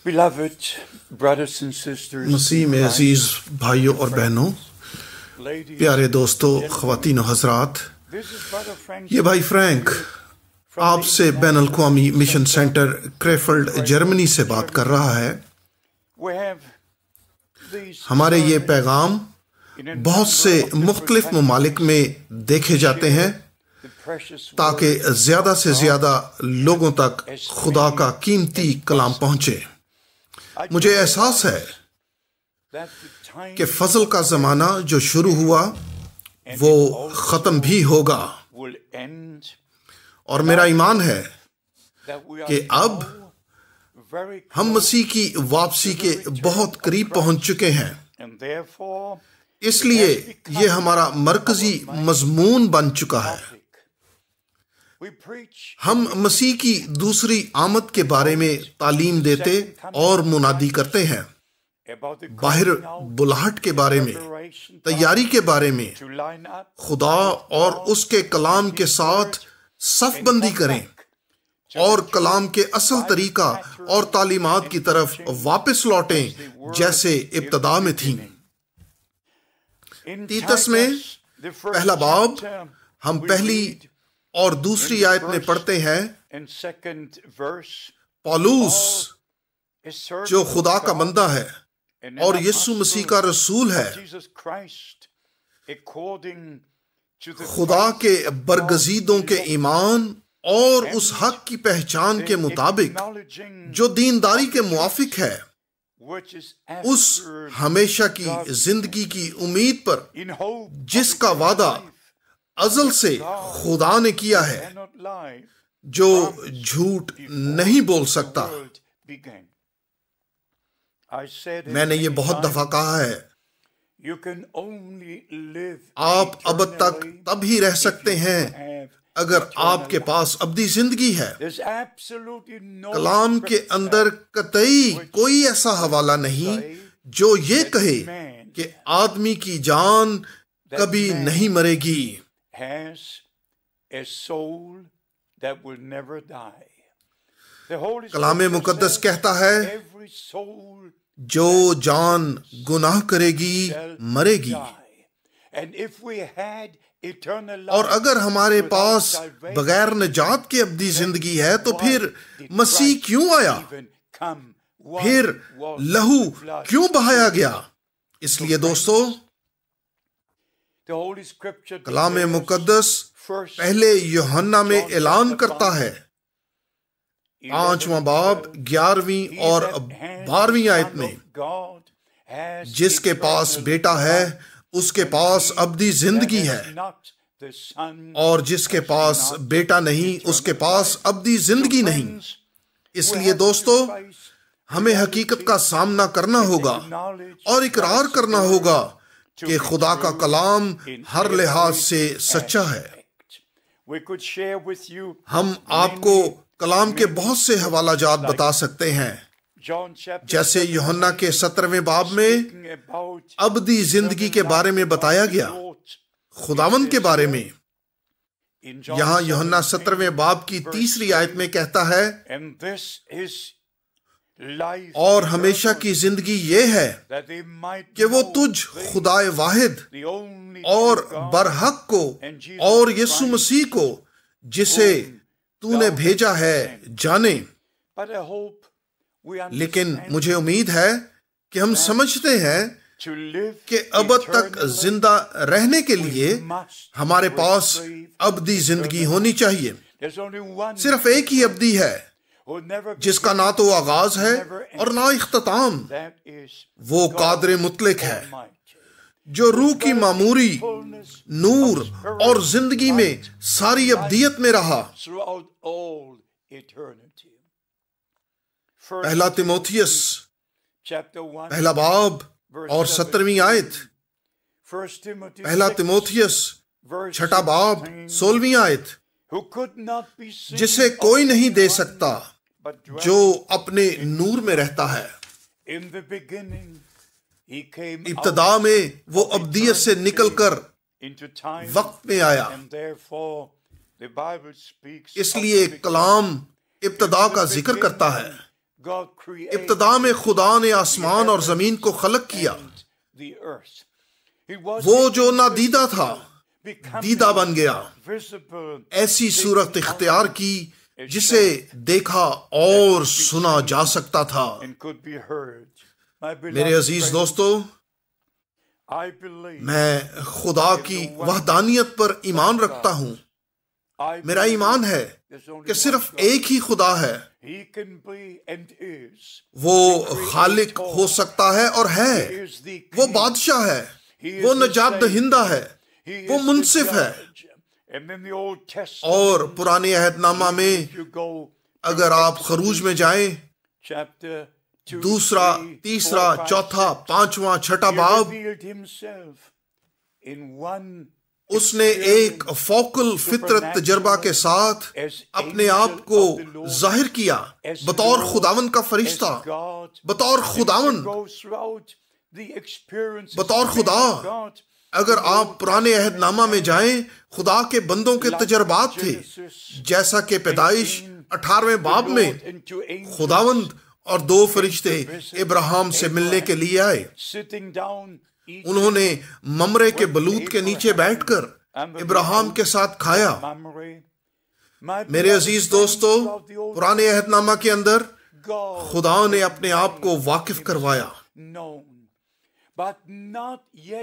Beloved brothers and sisters, मसीह में अजीज भाइयों और बहनों, प्यारे दोस्तों, ख़वातीन और हज़रात, ये भाई फ्रैंक आपसे ban अल-अक़वामी mission centre Krefeld Germany से बात कर रहा है। हमारे ये पैगाम बहुत से मुख्तलिफ ममालिक में देखे जाते हैं ताकि ज़्यादा से ज़्यादा लोगों तक खुदा का कीमती कलाम पहुँचे। मुझे एहसास है कि फजल का ज़माना जो शुरू हुआ वो ख़त्म भी होगा, और मेरा ईमान है कि अब हम मसीह की वापसी के बहुत करीब पहुंच चुके हैं। इसलिए ये हमारा मरकजी मजमून बन चुका है। हम मसीह की दूसरी आमद के बारे में तालीम देते और मुनादी करते हैं, बाहर बुलाहट के बारे में, तैयारी के बारे में, खुदा और उसके कलाम के साथ सफबंदी करें और कलाम के असल तरीका और तालीमात की तरफ वापस लौटें जैसे इब्तदा में थी। तीतस में पहला बाब हम पहली और दूसरी आयत में पढ़ते हैं, पौलुस जो खुदा का बंदा है और यीशु मसीह का रसूल है, खुदा के बरगजीदों के ईमान और उस हक की पहचान के मुताबिक जो दीनदारी के मुआफिक है, उस हमेशा की जिंदगी की उम्मीद पर जिसका वादा अज़ल से खुदा ने किया है, जो झूठ नहीं बोल सकता। मैंने ये बहुत दफा कहा है, आप अब तक तब ही रह सकते हैं अगर आपके पास अब्दी जिंदगी है। कलाम के अंदर कतई कोई ऐसा हवाला नहीं जो ये कहे कि आदमी की जान कभी नहीं मरेगी। कलाम मुकद्दस कहता है, जो जान गुनाह करेगी मरेगी। और अगर हमारे पास बगैर निजात के अब्दी जिंदगी है तो फिर मसीह क्यों आया, फिर लहू क्यों बहाया गया? इसलिए दोस्तों, कलाम मुकद्दस पहले यूहन्ना में ऐलान करता है, 5वां बाब 11वीं और 12वीं आयत में, जिसके पास बेटा है उसके पास अब्दी जिंदगी है, और जिसके पास बेटा नहीं उसके पास अब्दी जिंदगी नहीं। इसलिए दोस्तों, हमें हकीकत का सामना करना होगा और इकरार करना होगा कि खुदा का कलाम हर लिहाज से सच्चा है। हम आपको कलाम के बहुत से हवाला जात बता सकते हैं, जैसे यूहन्ना के 17वें बाब में अब्दी जिंदगी के बारे में बताया गया, खुदावंद के बारे में। यहाँ यूहन्ना 17वें बाब की 3री आयत में कहता है, और हमेशा की जिंदगी ये है कि वो तुझ खुदाए वाहिद और बरहक को और यीशु मसीह को जिसे तूने भेजा है जाने। लेकिन मुझे उम्मीद है कि हम समझते हैं कि अब तक जिंदा रहने के लिए हमारे पास अब्दी जिंदगी होनी चाहिए। सिर्फ एक ही अब्दी है जिसका ना तो आगाज है और ना इख्तिताम। वो कादिर मुतलक है जो रूह की मामूरी नूर और जिंदगी में सारी अब्दियत में रहा। पहला तिमोथियस पहला बाब और 17वीं आयत, पहला तिमोथियस 6ठा बाब 16वीं आयत, जिसे कोई नहीं दे सकता जो अपने नूर में रहता है। इब्तदा में वो अब्दियत से निकलकर वक्त में आया। इसलिए कलाम इब्तदा का जिक्र करता है। इब्तिदा में खुदा ने आसमान और जमीन को खलक किया। वो जो नादीदा था दीदा बन गया, ऐसी सूरत इख्तियार की जिसे देखा और सुना जा सकता था। मेरे अजीज दोस्तों, मैं खुदा की वहदानियत पर ईमान रखता हूं। मेरा ईमान है कि सिर्फ एक ही खुदा है। वो खालिक हो सकता है और है, वो बादशाह है, वो नजात दहिंदा है, वो मुनसिफ है। और पुराने अहदनामा में अगर आप खरूज में जाएं, दूसरा, तीसरा, चौथा, पांचवा, छठा बाब, उसने एक फौकल फितरत तजर्बा के साथ अपने आप को जाहिर किया बतौर खुदावन का फरिश्ता, बतौर खुदावन, बतौर खुदा। अगर आप पुराने अहदनामा में जाएं, खुदा के बंदों के तजर्बात थे, जैसा कि पैदाइश 18वें बाब में खुदावंद और दो फरिश्ते इब्राहिम से मिलने के लिए आए। उन्होंने ममरे के बलूत के नीचे बैठकर इब्राहिम के साथ खाया। मेरे अजीज दोस्तों, पुराने अहदनामा के अंदर खुदा ने अपने आप को वाकिफ करवाया,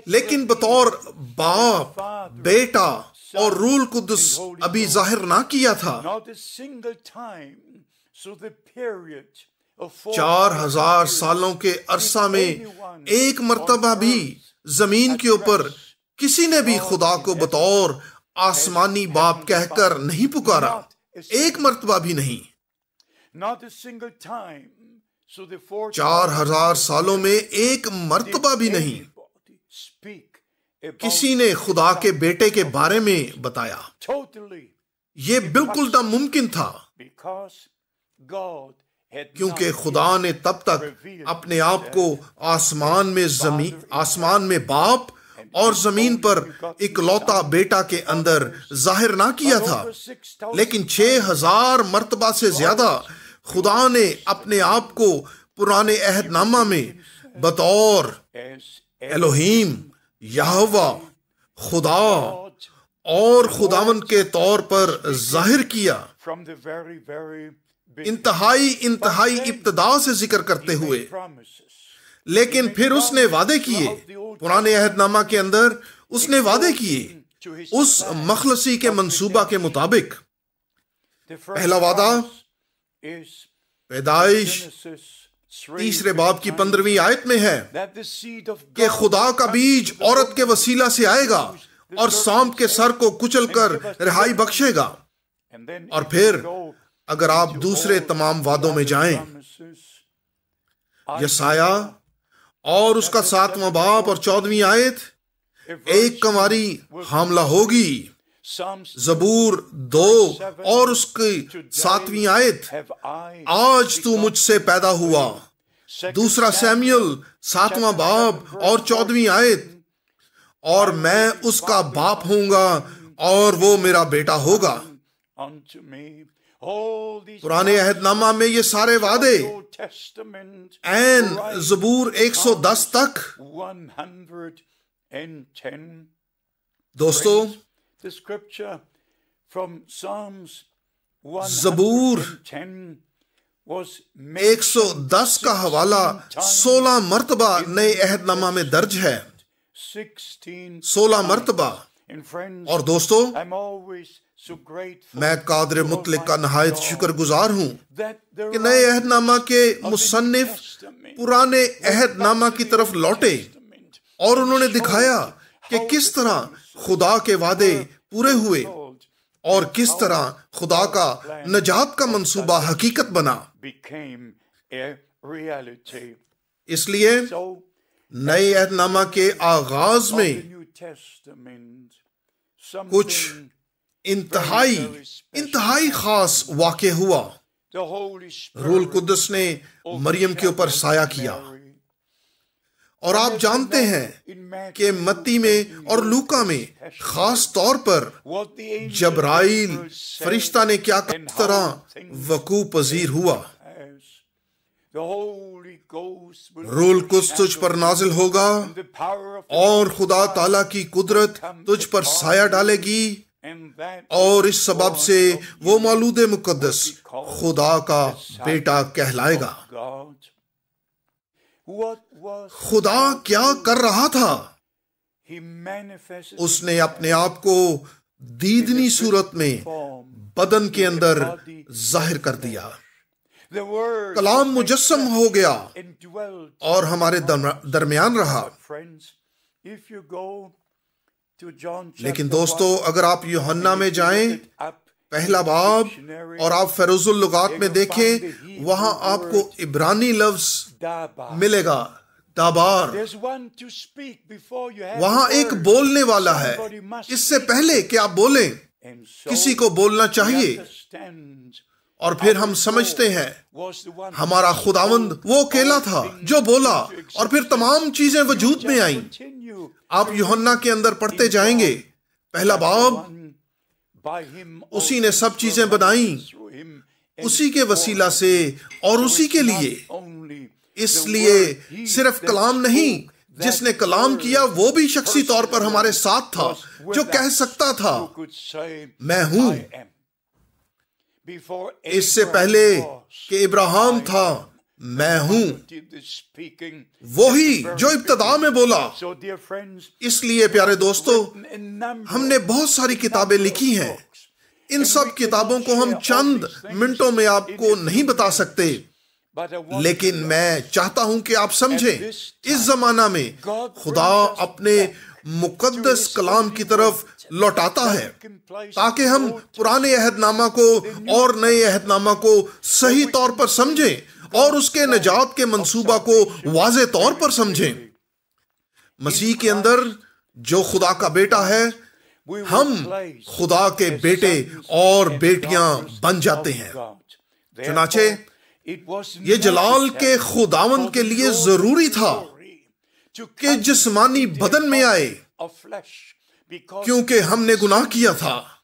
लेकिन बतौर बाप, बेटा और रूल कुद्दुस अभी जाहिर ना किया था। 4000 सालों के अरसा में एक मर्तबा भी जमीन के ऊपर किसी ने भी खुदा को बतौर आसमानी बाप कहकर नहीं पुकारा, एक मर्तबा भी नहीं। 4000 सालों में एक मर्तबा भी नहीं किसी ने खुदा के बेटे के बारे में बताया। ये बिल्कुल नामुमकिन था, क्योंकि खुदा ने तब तक अपने आप को आसमान में बाप और जमीन पर इकलौता बेटा के अंदर जाहिर ना किया था। लेकिन 6000 मर्तबा से ज्यादा खुदा ने अपने आप को पुराने अहदनामा में बतौर एलोहीम, यहोवा, खुदा और खुदावन के तौर पर जाहिर किया, इंतहाई इब्तिदा से जिक्र करते हुए। लेकिन फिर उसने वादे किए, पुराने अहदनामा के अंदर उसने वादे किए उस मखलसी के मंसूबा के मुताबिक। पहला वादा पैदाइश 3 बाब की 15वीं आयत में है कि खुदा का बीज औरत के वसीला से आएगा और सांप के सर को कुचलकर रिहाई बख्शेगा। और फिर अगर आप दूसरे तमाम वादों में जाएं, यसाया और उसका 7वां बाब और 14वीं आयत, एक कंवारी हामला होगी। जबूर 2 और उसकी 7वीं आयत, आज तू मुझसे पैदा हुआ। दूसरा सैमुएल 7वां बाब और 14वीं आयत, और मैं उसका बाप होऊंगा और वो मेरा बेटा होगा। पुराने अहदनामा में ये सारे वादे एन जबूर 110 तक। दोस्तों, जबूर 110 का हवाला 16 मर्तबा नए अहदनामा में दर्ज है, 16 मर्तबा। और दोस्तों, मैं कादिर मुतलिक का नहायत शुक्रगुजार हूं कि नए अहदनामा के मुसन्निफ पुराने अहदनामा की तरफ लौटे और उन्होंने दिखाया कि किस तरह खुदा के वादे पूरे हुए और किस तरह खुदा का नजात का मंसूबा हकीकत बना। इसलिए नए अहदनामा के आगाज में कुछ इंतहाई खास वाक़े हुआ। रूल कुद्दुस ने मरियम के ऊपर साया किया। और आप जानते हैं कि मत्ती में और लूका में खास तौर पर जबराइल फरिश्ता ने क्या किस तरह वकू पजीर हुआ। रूल कुछ तुझ पर नाजिल होगा और खुदा ताला की कुदरत तुझ पर साया डालेगी, और इस सबब से वो मौलूद मुकद्दस खुदा का बेटा कहलाएगा। खुदा क्या कर रहा था? उसने अपने आप को दीदनी सूरत में बदन के अंदर जाहिर कर दिया। कलाम मुजस्सम हो गया और हमारे दरमियान रहा। लेकिन दोस्तों, अगर आप यूहन्ना में जाएं, पहला बाब, और आप फेरुजुल लुगात में देखें, वहां आपको इब्रानी लफ्ज मिलेगा, दाबार। वहां एक बोलने वाला है। इससे पहले कि आप बोलें, किसी को बोलना चाहिए। और फिर हम समझते हैं हमारा खुदावंद वो अकेला था जो बोला, और फिर तमाम चीजें वजूद में आईं। आप यूहन्ना के अंदर पढ़ते जाएंगे, पहला बाब, उसी ने सब चीजें बनाई, उसी के वसीला से और उसी के लिए। इसलिए सिर्फ कलाम नहीं, जिसने कलाम किया वो भी शख्सी तौर पर हमारे साथ था, जो कह सकता था मैं हूं। इससे पहले कि इब्राहिम था, मैं हूं, वही जो इब्तदा में बोला। इसलिए प्यारे दोस्तों, हमने बहुत सारी किताबें लिखी हैं। इन सब किताबों को हम चंद मिनटों में आपको नहीं बता सकते, लेकिन मैं चाहता हूं कि आप समझें, इस जमाना में खुदा अपने मुकद्दस कलाम की तरफ लौटाता है, ताकि हम पुराने अहदनामा को और नए अहदनामा को सही तौर पर समझें और उसके निजात के मंसूबा को वाज़े तौर पर समझें। मसीह के अंदर जो खुदा का बेटा है, हम खुदा के बेटे और बेटियां बन जाते हैं। चुनाचे ये जलाल के खुदावंद के लिए जरूरी था कि जिस्मानी बदन में आए, क्योंकि हमने गुनाह किया था।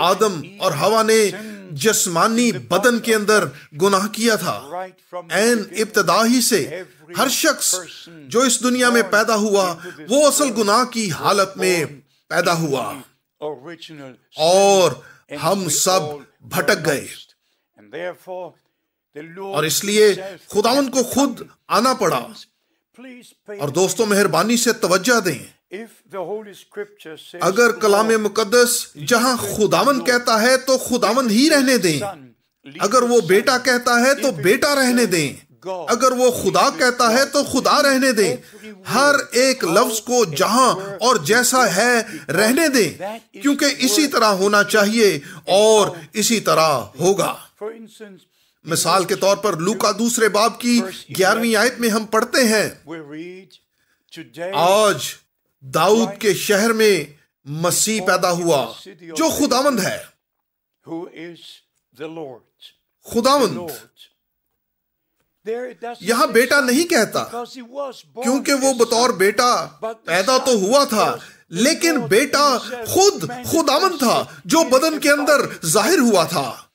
आदम और हवा ने जिस्मानी बदन के अंदर गुनाह किया था। ऐन इब्तिदा ही से हर शख्स जो इस दुनिया में पैदा हुआ, वो असल गुनाह की हालत में पैदा हुआ, और हम सब भटक गए। और इसलिए खुदावंद को खुद आना पड़ा। और दोस्तों, मेहरबानी से तवज्जो दें, अगर कलाम मुकद्दस जहां खुदावंद कहता है तो खुदावंद ही रहने दें। अगर वो बेटा कहता है तो बेटा रहने दें। अगर वो खुदा कहता है तो खुदा रहने दें। हर एक लफ्ज को जहां और जैसा है रहने दें, क्योंकि इसी तरह होना चाहिए और इसी तरह होगा। मिसाल के तौर पर लूका 2 बाब की 11वीं आयत में हम पढ़ते हैं, आज दाऊद के शहर में मसीह पैदा हुआ जो खुदावंद है। खुदावंद यहां बेटा नहीं कहता, क्योंकि वो बतौर बेटा पैदा तो हुआ था, लेकिन बेटा खुद खुदावंद था जो बदन के अंदर जाहिर हुआ था।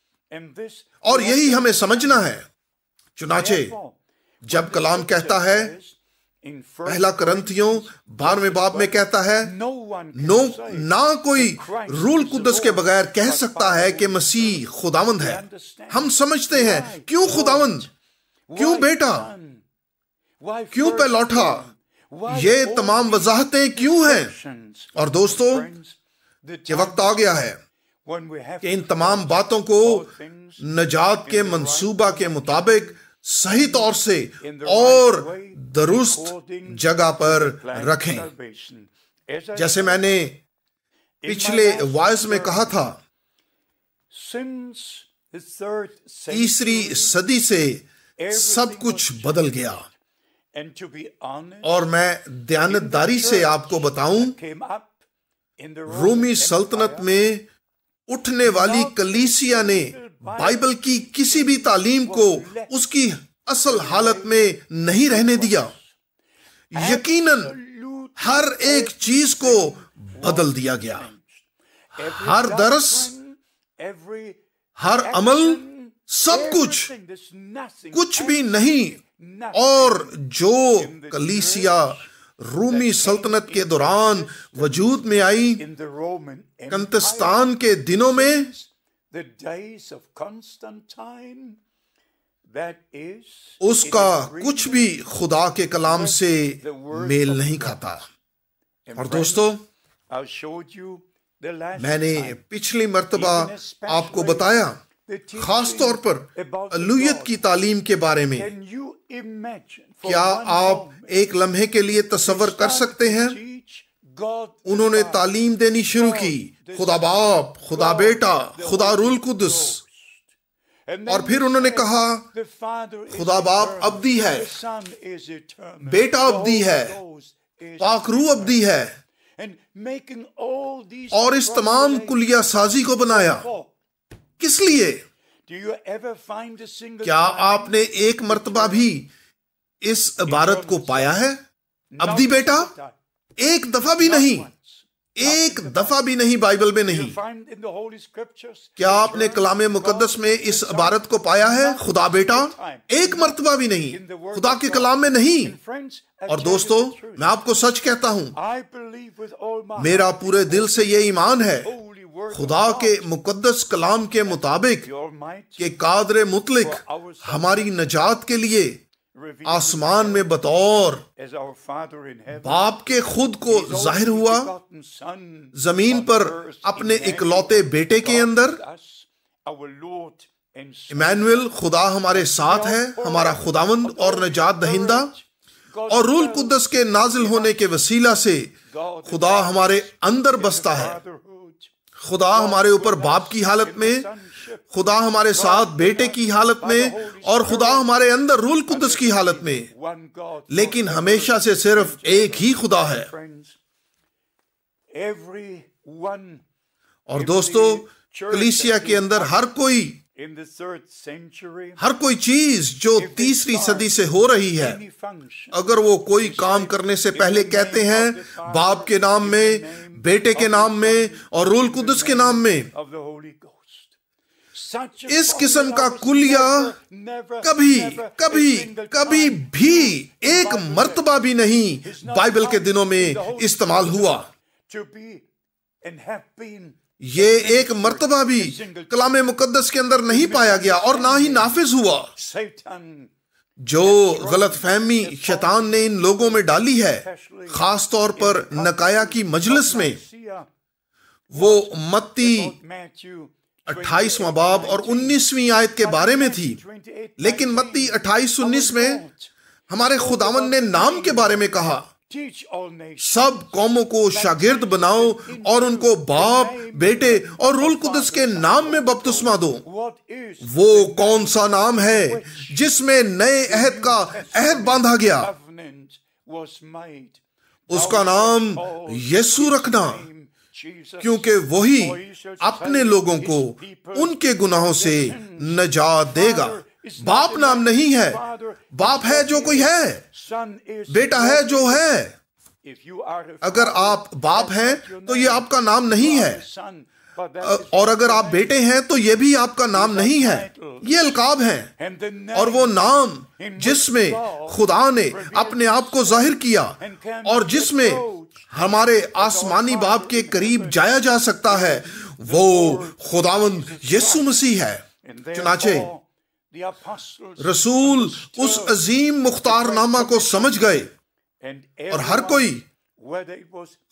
और यही हमें समझना है। चुनाचे जब कलाम कहता है, पहला करंथियों 12वें बाब में कहता है, ना कोई रूल कुद्दस के बगैर कह सकता है कि मसीह खुदावंद है। हम समझते हैं क्यों खुदावंद, क्यों बेटा, क्यों पैलौठा, ये तमाम वजाहतें क्यों हैं। और दोस्तों, ये वक्त आ गया है कि इन तमाम बातों को नजात के मंसूबा के मुताबिक सही तौर से और दुरुस्त जगह पर रखें। जैसे मैंने पिछले वाइज में कहा था, 3री सदी से सब कुछ बदल गया। और मैं दयानतदारी से आपको बताऊं, रोमी सल्तनत में उठने वाली कलीसिया ने बाइबल की किसी भी तालीम को उसकी असल हालत में नहीं रहने दिया। यकीनन हर एक चीज को बदल दिया गया। हर दरस, हर अमल, सब कुछ, कुछ भी नहीं। और जो कलीसिया रूमी सल्तनत के दौरान वजूद में आई, कंतस्तान के दिनों में, उसका कुछ भी खुदा के कलाम से मेल नहीं खाता। और दोस्तों, मैंने पिछली मर्तबा आपको बताया, खास तौर पर अलूयत की तालीम के बारे में। क्या आप एक लम्हे के लिए तसव्वुर कर सकते हैं? उन्होंने तालीम देनी शुरू की, खुदा बाप, खुदा बेटा, खुदा रूल कुदस। और फिर उन्होंने कहा, खुदा बाप अब्दी है, बेटा अब्दी है, पाक रूह अब्दी है। और इस तमाम कुलिया साजी को बनाया। किस लिए? क्या आपने एक मर्तबा भी इस इबारत को पाया है, अब्दी बेटा? एक दफा भी नहीं, एक दफा भी नहीं, बाइबल में नहीं। क्या आपने कलामे मुकद्दस में इस इबारत को पाया है, खुदा बेटा? एक मर्तबा भी नहीं, खुदा के कलाम में नहीं। और दोस्तों, मैं आपको सच कहता हूं, मेरा पूरे दिल से ये ईमान है, खुदा के मुकद्दस कलाम के मुताबिक कि कादर मुतलिक हमारी नजात के लिए आसमान में बतौर बाप के खुद को जाहिर हुआ, जमीन पर अपने इकलौते बेटे के अंदर। इमैनुएल, खुदा हमारे साथ है, हमारा खुदावंद और नजात दहिंदा। और रूल कुद्दस के नाजिल होने के वसीला से खुदा हमारे अंदर बसता है। खुदा हमारे ऊपर बाप की हालत में, खुदा हमारे साथ बेटे की हालत में, और खुदा हमारे अंदर रूल कुद्दस की हालत में। लेकिन हमेशा से सिर्फ एक ही खुदा है। और दोस्तों, कलीसिया के अंदर हर कोई चीज जो तीसरी सदी से हो रही है, अगर वो कोई काम करने से पहले कहते हैं बाप के नाम में, बेटे के नाम में और रूल कुद्दस के नाम में, इस किस्म का कुलिया कभी कभी कभी भी एक मर्तबा भी नहीं बाइबल के दिनों में इस्तेमाल हुआ। ये एक मर्तबा भी कलामे मुकद्दस के अंदर नहीं पाया गया और ना ही नाफिज हुआ। जो गलत फहमी शैतान ने इन लोगों में डाली है, खास तौर पर नकाया की मजलिस में, वो मत्ती 28वां बाब और 19वीं आयत के बारे में थी। लेकिन मत्ती 28-19 में हमारे खुदावन ने नाम के बारे में कहा, सब कौमों को शागिर्द बनाओ और उनको बाप, बेटे और रूल कुद्दस के नाम में बपतिस्मा दो। वो कौन सा नाम है जिसमें नए अहद का अहद बांधा गया? उसका नाम यीशु रखना, क्योंकि वही अपने लोगों को उनके गुनाहों से नजात देगा। बाप नाम नहीं है, बाप है जो कोई है, बेटा है जो है। अगर आप बाप हैं तो ये आपका नाम नहीं है, और अगर आप बेटे हैं तो ये भी आपका नाम नहीं है। ये अलकाब हैं, और वो नाम जिसमें खुदा ने अपने आप को जाहिर किया और जिसमें हमारे आसमानी बाप के करीब जाया जा सकता है, वो खुदावंद यीशु मसीह है। चुनाचे रसूल उस अजीम मुख्तारनामा को समझ गए, और हर कोई,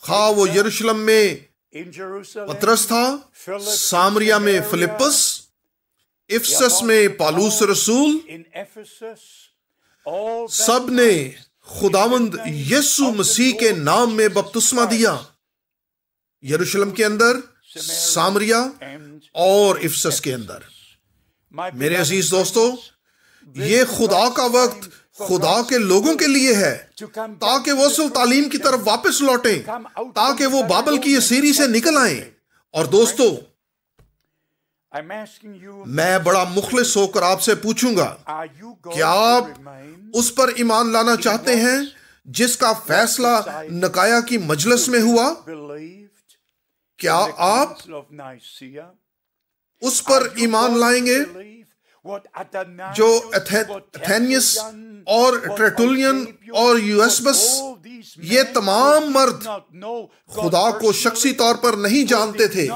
खा वो यरूशलेम में पतरस था, सामरिया में फिलिप्पस, इफसस में पालूस रसूल, सब ने खुदावंद यीशु मसीह के नाम में बपतिस्मा दिया। यरूशलेम के अंदर, सामरिया और इफसस के अंदर। मेरे अजीज दोस्तों, ये खुदा का वक्त खुदा के लोगों के लिए है, ताकि वो असल तालीम की तरफ वापस लौटें, ताकि वो बाबल की असीरी से निकल आएं। और दोस्तों, मैं बड़ा मुखलिस होकर आपसे पूछूंगा, क्या आप उस पर ईमान लाना चाहते हैं जिसका फैसला नकाया की मजलिस में हुआ? क्या आप उस पर ईमान लाएंगे जो एथेनियस और ट्रेटुलियन और यूएसबस, ये तमाम मर्द खुदा को शख्सी तौर पर नहीं जानते थे,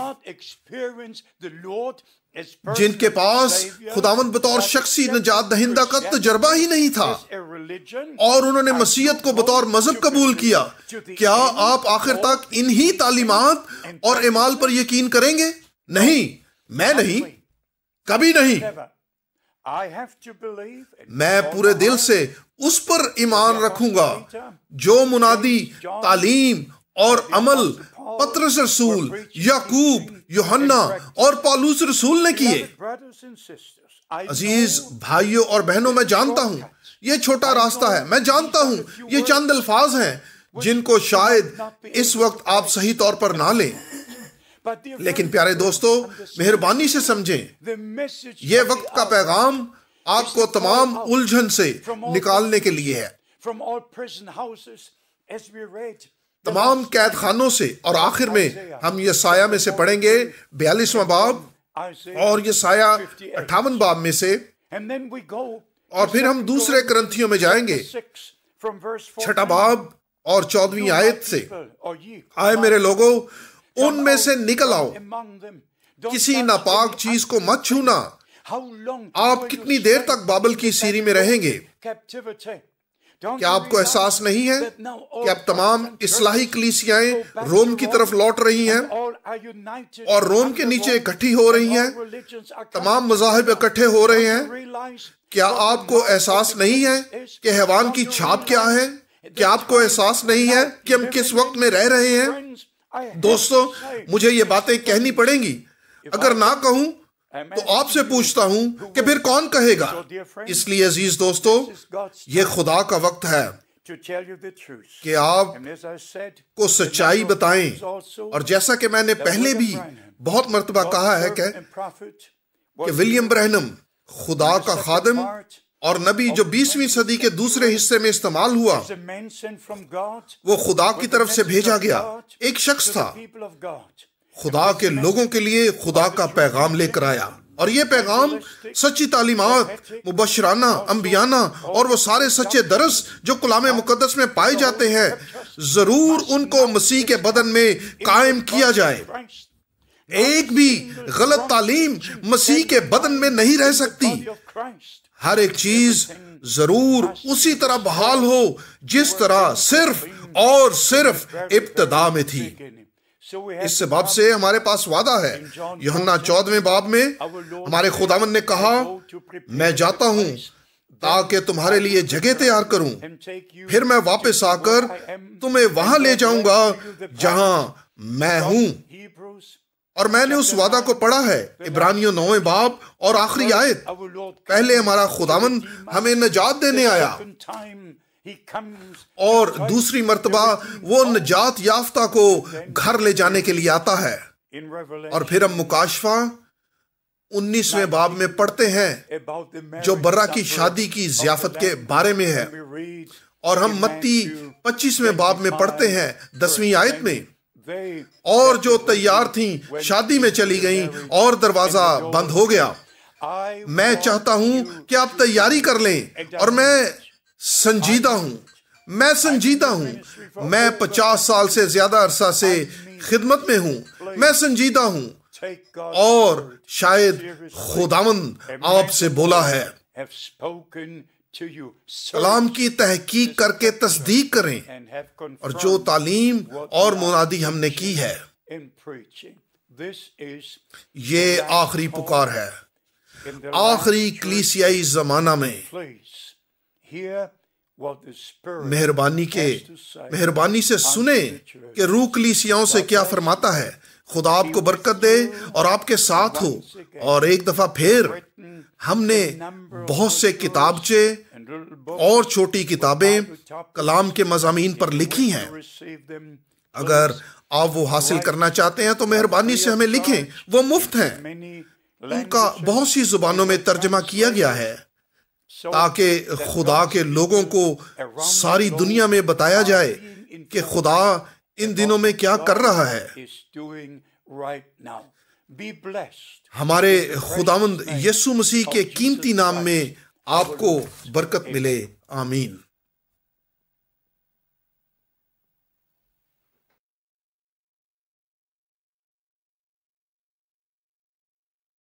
जिनके पास खुदावंद बतौर शख्सी निजात दहिंदा का तजर्बा ही नहीं था, और उन्होंने मसीहत को बतौर मजहब कबूल किया। क्या आप आखिर तक इन्हीं तालीमात और इमाल पर यकीन करेंगे? नहीं, मैं नहीं, कभी नहीं। मैं पूरे दिल से उस पर ईमान रखूंगा जो मुनादी, तालीम और अमल पतरस रसूल, याकूब, यूहन्ना और पौलुस रसूल ने किए। अजीज भाइयों और बहनों, मैं जानता हूं ये छोटा रास्ता है, मैं जानता हूं ये चंद अल्फाज हैं जिनको शायद इस वक्त आप सही तौर पर ना लें, लेकिन प्यारे दोस्तों, मेहरबानी से समझें, ये वक्त का पैगाम आपको तमाम उलझन से निकालने के लिए है, तमाम कैद खानों से। और आखिर में हम यसाया में से पढ़ेंगे 42वां बाब और यसाया 58 बाब में से, और फिर हम दूसरे करंथियों में जाएंगे 6 बाब और 14वीं आयत से। आए मेरे लोगों, उनमें से निकल आओ, किसी नापाक चीज को मत छूना। आप कितनी देर तक बाबल की सीरी में रहेंगे? क्या आपको एहसास नहीं है कि अब तमाम इस्लाही कलीसियाएं रोम की तरफ लौट रही हैं और रोम के नीचे इकट्ठी हो रही हैं, तमाम मज़ाहिब इकट्ठे हो रहे हैं? क्या आपको एहसास नहीं है कि हैवान की छाप क्या है? क्या आपको एहसास नहीं है कि हम किस वक्त में रह रहे हैं? दोस्तों, मुझे ये बातें कहनी पड़ेंगी। अगर ना कहूं तो आपसे पूछता हूं कि फिर कौन कहेगा? इसलिए अजीज दोस्तों, ये खुदा का वक्त है कि आप को सच्चाई बताएं। और जैसा कि मैंने पहले भी बहुत मर्तबा कहा है कि विलियम ब्रैनम खुदा का खादिम और नबी जो 20वीं सदी के दूसरे हिस्से में इस्तेमाल हुआ, वो खुदा की तरफ से भेजा गया एक शख्स था। खुदा के लोगों के लिए खुदा का पैगाम लेकर आया, और ये पैगाम सच्ची तालीमात, मुबशराना, अंबियाना और वो सारे सच्चे दरस जो कलाम मुकद्दस में पाए जाते हैं, जरूर उनको मसीह के बदन में कायम किया जाए। एक भी गलत तालीम मसीह के बदन में नहीं रह सकती। हर एक चीज जरूर उसी तरह बहाल हो जिस तरह सिर्फ और सिर्फ इब्तिदा में थी। इस बाब से हमारे पास वादा है। यूहन्ना 14वें बाब में हमारे खुदावंद ने कहा, मैं जाता हूं ताकि तुम्हारे लिए जगह तैयार करूं, फिर मैं वापस आकर तुम्हें वहां ले जाऊंगा जहां मैं हूं। और मैंने उस वादा को पढ़ा है, इब्रानियों 9वें बाब और आखिरी आयत। पहले हमारा खुदावंद हमें निजात देने आया, और दूसरी मर्तबा वो निजात याफ्ता को घर ले जाने के लिए आता है। और फिर हम मुकाशफा 19वें बाब में पढ़ते हैं जो बर्रा की शादी की ज़ियाफत के बारे में है, और हम मत्ती 25वें बाब में पढ़ते हैं 10वीं आयत में, और जो तैयार थीं शादी में चली गईं और दरवाजा बंद हो गया। मैं चाहता हूं कि आप तैयारी कर लें, और मैं संजीदा हूं, मैं संजीदा हूं। मैं 50 साल से ज्यादा अरसा से खिदमत में हूं, मैं संजीदा हूं, और शायद खुदावंद आपसे बोला है। कलाम की तहकीक करके तस्दीक करें, और जो तालीम और मुनादी हमने की है, ये आखिरी पुकार है। आखिरी कलीसियाई जमाना में मेहरबानी से सुने कि रूह कलीसियाओं से क्या फरमाता है। खुदा आपको बरकत दे और आपके साथ हो। और एक दफा फिर हमने बहुत से किताबचे और छोटी किताबें कलाम के मज़ामीन पर लिखी हैं। अगर आप वो हासिल करना चाहते हैं तो मेहरबानी से हमें लिखें, वो मुफ्त हैं। उनका बहुत सी जुबानों में तर्जमा किया गया है ताकि खुदा के लोगों को सारी दुनिया में बताया जाए कि खुदा इन दिनों में क्या कर रहा है। be blessed. हमारे खुदावंद यीशु मसीह के कीमती नाम में आपको बरकत मिले। आमीन।